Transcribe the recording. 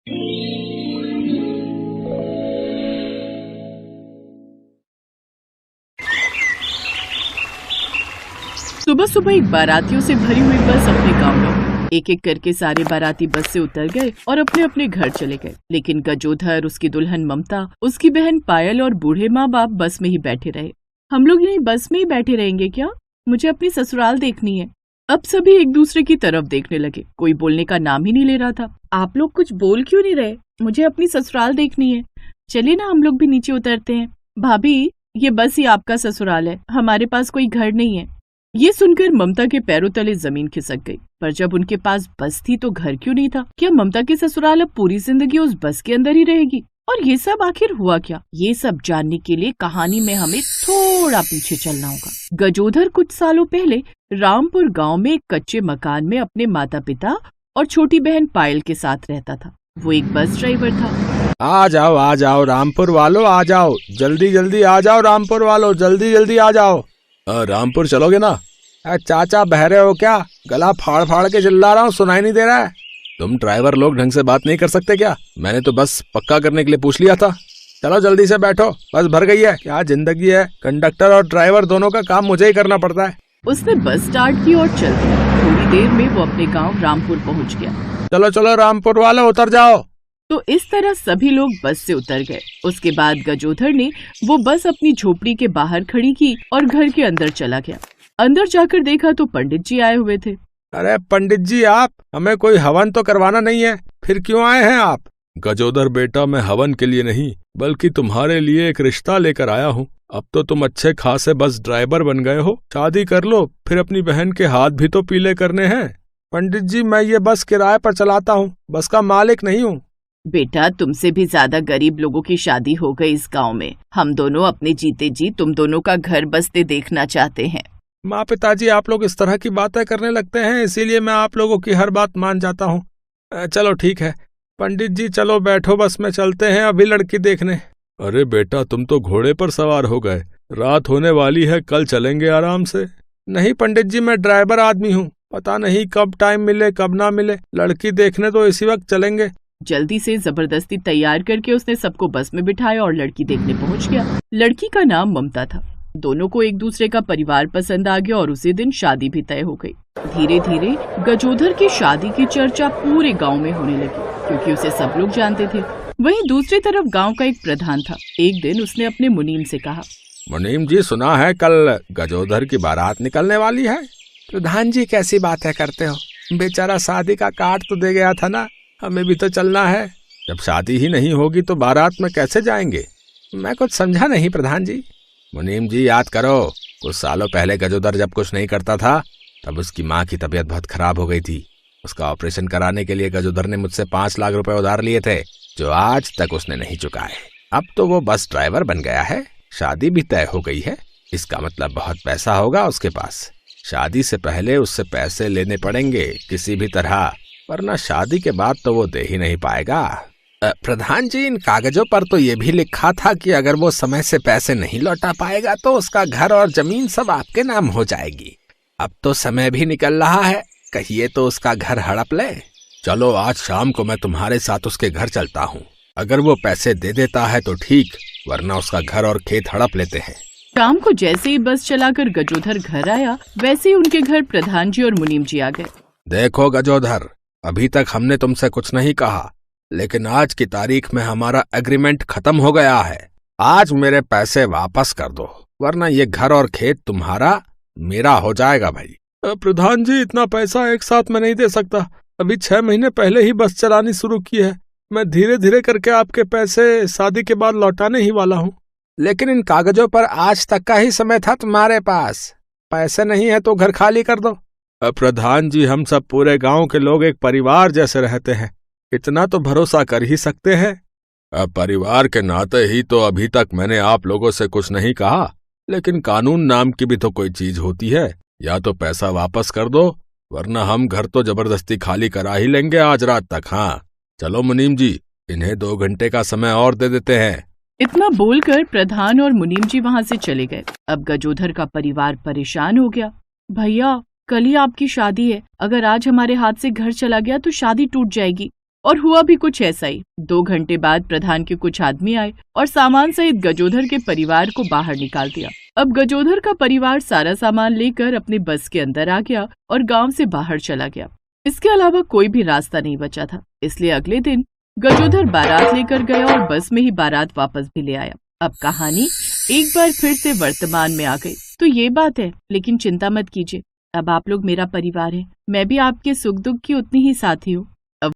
सुबह सुबह एक बारातियों से भरी हुई बस अपने गांव लौटी। एक एक करके सारे बाराती बस से उतर गए और अपने अपने घर चले गए, लेकिन गजोधर, उसकी दुल्हन ममता, उसकी बहन पायल और बूढ़े माँ बाप बस में ही बैठे रहे। हम लोग यहीं बस में ही बैठे रहेंगे क्या? मुझे अपनी ससुराल देखनी है। अब सभी एक दूसरे की तरफ देखने लगे। कोई बोलने का नाम ही नहीं ले रहा था। आप लोग कुछ बोल क्यों नहीं रहे? मुझे अपनी ससुराल देखनी है। चलिए ना, हम लोग भी नीचे उतरते हैं। भाभी, ये बस ही आपका ससुराल है, हमारे पास कोई घर नहीं है। ये सुनकर ममता के पैरों तले जमीन खिसक गई। पर जब उनके पास बस थी तो घर क्यों नहीं था? क्या ममता की ससुराल अब पूरी जिंदगी उस बस के अंदर ही रहेगी? और ये सब आखिर हुआ क्या? ये सब जानने के लिए कहानी में हमें थोड़ा पीछे चलना होगा। गजोधर कुछ सालों पहले रामपुर गांव में एक कच्चे मकान में अपने माता पिता और छोटी बहन पायल के साथ रहता था। वो एक बस ड्राइवर था। आ जाओ रामपुर वालों, आ जाओ, जल्दी जल्दी आ जाओ रामपुर वालों, जल्दी जल्दी आ जाओ। रामपुर चलोगे ना? चाचा बहरे हो क्या? गला फाड़ फाड़ के चिल्ला रहा हूँ, सुनाई नहीं दे रहा है? तुम ड्राइवर लोग ढंग से बात नहीं कर सकते क्या? मैंने तो बस पक्का करने के लिए पूछ लिया था। चलो जल्दी से बैठो, बस भर गई है। क्या जिंदगी है, कंडक्टर और ड्राइवर दोनों का काम मुझे ही करना पड़ता है। उसने बस स्टार्ट की और चल दिया। थोड़ी देर में वो अपने गांव रामपुर पहुंच गया। चलो चलो रामपुर वालों, उतर जाओ। तो इस तरह सभी लोग बस से उतर गए। उसके बाद गजोधर ने वो बस अपनी झोपड़ी के बाहर खड़ी की और घर के अंदर चला गया। अंदर जाकर देखा तो पंडित जी आए हुए थे। अरे पंडित जी, आप हमें कोई हवन तो करवाना नहीं है, फिर क्यों आए हैं आप? गजोधर बेटा, मैं हवन के लिए नहीं बल्कि तुम्हारे लिए एक रिश्ता लेकर आया हूँ। अब तो तुम अच्छे खासे बस ड्राइवर बन गए हो, शादी कर लो, फिर अपनी बहन के हाथ भी तो पीले करने हैं। पंडित जी, मैं ये बस किराए पर चलाता हूँ, बस का मालिक नहीं हूँ। बेटा, तुमसे भी ज्यादा गरीब लोगों की शादी हो गई इस गांव में। हम दोनों अपने जीते जी तुम दोनों का घर बसते देखना चाहते हैं। माँ पिताजी, आप लोग इस तरह की बातें करने लगते हैं, इसीलिए मैं आप लोगों की हर बात मान जाता हूँ। चलो ठीक है पंडित जी, चलो बैठो, बस में चलते हैं अभी लड़की देखने। अरे बेटा, तुम तो घोड़े पर सवार हो गए, रात होने वाली है, कल चलेंगे आराम से। नहीं पंडित जी, मैं ड्राइवर आदमी हूँ, पता नहीं कब टाइम मिले कब ना मिले, लड़की देखने तो इसी वक्त चलेंगे। जल्दी से जबरदस्ती तैयार करके उसने सबको बस में बिठाया और लड़की देखने पहुंच गया। लड़की का नाम ममता था। दोनों को एक दूसरे का परिवार पसंद आ गया और उसी दिन शादी भी तय हो गई। धीरे धीरे गजोधर की शादी की चर्चा पूरे गांव में होने लगी, क्योंकि उसे सब लोग जानते थे। वहीं दूसरी तरफ गांव का एक प्रधान था। एक दिन उसने अपने मुनीम से कहा, मुनीम जी, सुना है कल गजोधर की बारात निकलने वाली है? प्रधान जी, कैसी बातें करते हो? बेचारा शादी का कार्ड तो दे गया था ना, हमें भी तो चलना है। जब शादी ही नहीं होगी तो बारात में कैसे जाएंगे? मैं कुछ समझा नहीं प्रधान जी। मुनीम जी, याद करो, कुछ सालों पहले गजोधर जब कुछ नहीं करता था तब उसकी माँ की तबीयत बहुत खराब हो गई थी। उसका ऑपरेशन कराने के लिए गजोधर ने मुझसे 5 लाख रुपए उधार लिए थे, जो आज तक उसने नहीं चुकाए। अब तो वो बस ड्राइवर बन गया है, शादी भी तय हो गई है, इसका मतलब बहुत पैसा होगा उसके पास। शादी से पहले उससे पैसे लेने पड़ेंगे किसी भी तरह, वरना शादी के बाद तो वो दे ही नहीं पाएगा। प्रधान जी, इन कागजों पर तो ये भी लिखा था कि अगर वो समय से पैसे नहीं लौटा पाएगा तो उसका घर और जमीन सब आपके नाम हो जाएगी। अब तो समय भी निकल रहा है, कहिए तो उसका घर हड़प ले। चलो आज शाम को मैं तुम्हारे साथ उसके घर चलता हूँ, अगर वो पैसे दे देता है तो ठीक, वरना उसका घर और खेत हड़प लेते हैं। शाम को जैसे ही बस चलाकर गजोधर घर आया, वैसे ही उनके घर प्रधान जी और मुनीम जी आ गए। देखो गजोधर, अभी तक हमने तुमसे कुछ नहीं कहा, लेकिन आज की तारीख में हमारा एग्रीमेंट खत्म हो गया है। आज मेरे पैसे वापस कर दो, वरना ये घर और खेत तुम्हारा मेरा हो जाएगा भाई। प्रधान जी, इतना पैसा एक साथ में नहीं दे सकता, अभी 6 महीने पहले ही बस चलानी शुरू की है, मैं धीरे धीरे करके आपके पैसे शादी के बाद लौटाने ही वाला हूँ। लेकिन इन कागजों पर आज तक का ही समय था तुम्हारे पास, पैसे नहीं है तो घर खाली कर दो। प्रधान जी, हम सब पूरे गांव के लोग एक परिवार जैसे रहते हैं, इतना तो भरोसा कर ही सकते हैं। परिवार के नाते ही तो अभी तक मैंने आप लोगों से कुछ नहीं कहा, लेकिन कानून नाम की भी तो कोई चीज होती है। या तो पैसा वापस कर दो, वरना हम घर तो जबरदस्ती खाली करा ही लेंगे आज रात तक। हाँ चलो मुनीम जी, इन्हें 2 घंटे का समय और दे देते हैं। इतना बोलकर प्रधान और मुनीम जी वहाँ से चले गए। अब गजोधर का परिवार परेशान हो गया। भैया, कल ही आपकी शादी है, अगर आज हमारे हाथ से घर चला गया तो शादी टूट जाएगी और हुआ भी कुछ ऐसा ही। 2 घंटे बाद प्रधान के कुछ आदमी आए और सामान सहित गजोधर के परिवार को बाहर निकाल दिया। अब गजोधर का परिवार सारा सामान लेकर अपनी बस के अंदर आ गया और गांव से बाहर चला गया। इसके अलावा कोई भी रास्ता नहीं बचा था, इसलिए अगले दिन गजोधर बारात लेकर गया और बस में ही बारात वापस भी ले आया। अब कहानी एक बार फिर से वर्तमान में आ गई। तो ये बात है, लेकिन चिंता मत कीजिए, अब आप लोग मेरा परिवार है। मैं भी आपके सुख दुख की उतनी ही साथी हूँ।